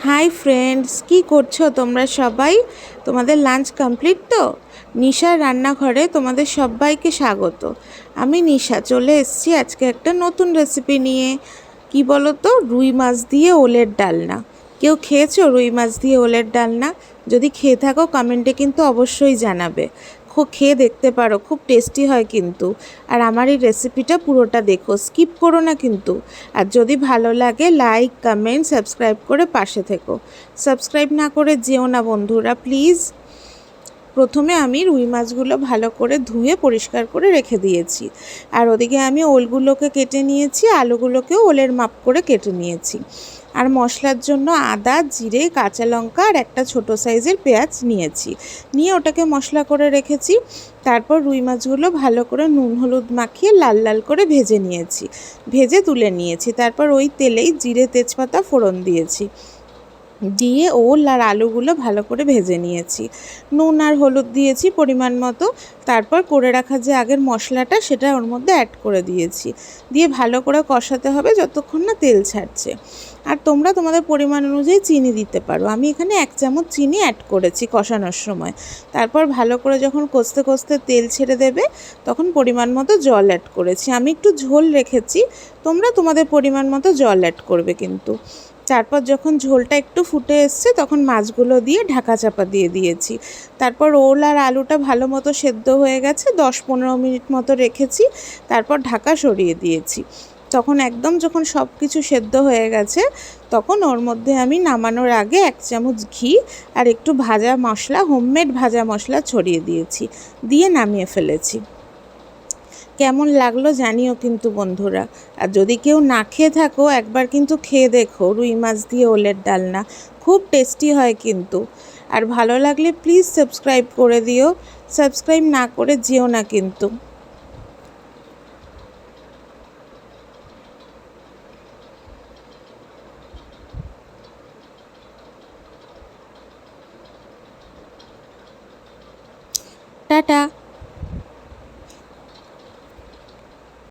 Hi friends, কি করছো তোমরা সবাই? তোমাদের লাঞ্চ কমপ্লিট তো? নিশার রান্নাঘরে তোমাদের সবাইকে স্বাগত। আমি নিশা চলে এসেছি আজকে একটা নতুন রেসিপি নিয়ে। কি বলো তো, রুই মাছ দিয়ে ওলের ডালনা। কেউ খেয়েছো রুই মাছ দিয়ে ওলের ডালনা? যদি খেয়ে থাকো কমেন্টে কিন্তু অবশ্যই জানাবে। খুব খেয়ে দেখতে পারো, খুব টেস্টি হয় কিন্তু। আর আমার এই রেসিপিটা পুরোটা দেখো, স্কিপ করো না কিন্তু। আর যদি ভালো লাগে লাইক কমেন্ট সাবস্ক্রাইব করে পাশে থেকো। সাবস্ক্রাইব না করে যেও না বন্ধুরা প্লিজ। প্রথমে আমি রুই মাছগুলো ভালো করে ধুয়ে পরিষ্কার করে রেখে দিয়েছি। আর ওদিকে আমি ওলগুলোকে কেটে নিয়েছি, আলুগুলোকেও ওলের মাপ করে কেটে নিয়েছি। আর মশলার জন্য আদা, জিরে, কাঁচা লঙ্কা আর একটা ছোটো সাইজের পেঁয়াজ নিয়েছি। নিয়ে ওটাকে মশলা করে রেখেছি। তারপর রুই মাছগুলো ভালো করে নুন হলুদ মাখিয়ে লাল লাল করে ভেজে নিয়েছি, ভেজে তুলে নিয়েছি। তারপর ওই তেলেই জিরে তেজপাতা ফোড়ন দিয়েছি, দিয়ে ওল আর আলুগুলো ভালো করে ভেজে নিয়েছি। নুন আর হলুদ দিয়েছি পরিমাণ মতো। তারপর করে রাখা যে আগের মশলাটা সেটা ওর মধ্যে অ্যাড করে দিয়েছি, দিয়ে ভালো করে কষাতে হবে যতক্ষণ না তেল ছাড়ছে। আর তোমরা তোমাদের পরিমাণ অনুযায়ী চিনি দিতে পারো। আমি এখানে 1 চামচ চিনি অ্যাড করেছি কষানোর সময়। তারপর ভালো করে যখন কষতে কষতে তেল ছেড়ে দেবে তখন পরিমাণ মতো জল অ্যাড করেছি। আমি একটু ঝোল রেখেছি, তোমরা তোমাদের পরিমাণ মতো জল অ্যাড করবে কিন্তু। তারপর যখন ঝোলটা একটু ফুটে এসছে তখন মাছগুলো দিয়ে ঢাকা চাপা দিয়ে দিয়েছি। তারপর ওল আর আলুটা ভালো মতো সেদ্ধ হয়ে গেছে, 10-15 মিনিট মতো রেখেছি। তারপর ঢাকা সরিয়ে দিয়েছি। তখন একদম যখন সব কিছু সেদ্ধ হয়ে গেছে তখন ওর মধ্যে আমি নামানোর আগে 1 চামচ ঘি আর একটু ভাজা মশলা, হোমমেড ভাজা মশলা ছড়িয়ে দিয়েছি, দিয়ে নামিয়ে ফেলেছি। কেমন লাগলো জানিও কিন্তু বন্ধুরা। আর যদি কেউ না খেয়ে থাকো একবার কিন্তু খেয়ে দেখো রুই মাছ দিয়ে ওলের ডালনা, খুব টেস্টি হয় কিন্তু। আর ভালো লাগলে প্লিজ সাবস্ক্রাইব করে দিও, সাবস্ক্রাইব না করে যেও না কিন্তু। টাটা।